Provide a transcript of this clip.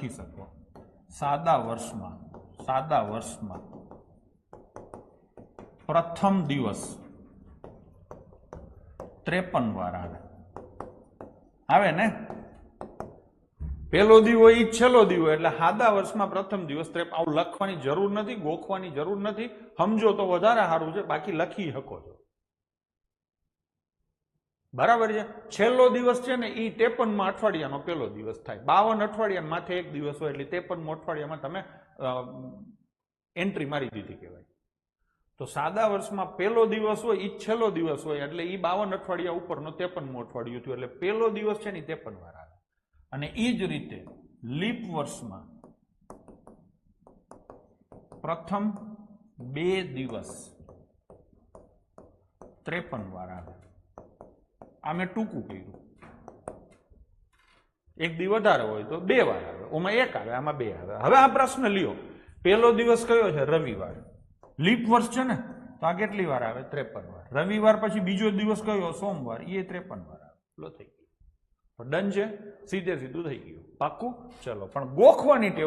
લખી શકો સાદા વર્ષમાં પ્રથમ દિવસ 53 વાર આવે ને પહેલો દીવો ઈ છેલ્લો દીવો એટલે સાદા વર્ષમાં પ્રથમ દિવસ 53 આવું લખવાની જરૂર નથી ગોખવાની જરૂર નથી સમજો તો વધારે સારું છે બાકી લખી શકો છો બરાબર છે છેલ્લો દિવસ છે ને ઈ 53માં અઠવાડિયાનો પહેલો દિવસ થાય 52 અઠવાડિયા માથે એક દિવસ હોય એટલે 53મો અઠવાડિયામાં તમે એન્ટ્રી મારી દીધી કહેવાય તો સાદા વર્ષમાં પહેલો દિવસ હોય ઈ છેલ્લો દિવસ હોય એટલે ઈ 52 અઠવાડિયા ઉપરનો 53મો અઠવાડિયું થયું એટલે પહેલો દિવસ છે ને 53 વાર આવે અને ઈ જ રીતે લીપ વર્ષમાં પ્રથમ 2 દિવસ 53 વાર આવે આ મેં ટૂંકું કર્યું એક દી વધારે હોય તો 2 વાર આવે ઓમાં 1 આવે આમાં 2 આવે હવે આ પ્રશ્ન લ્યો પહેલો દિવસ કયો છે રવિવાર લીપ વર્ષ છે ને તો આ કેટલી વાર આવે 53 વાર રવિવાર પછી બીજો દિવસ કયો સોમવાર એ 53 વાર આવે લો થઈ ગયું ડન છે સીધે સીધું થઈ ગયું પાક્કું ચલો પણ ગોખવાની ટેવ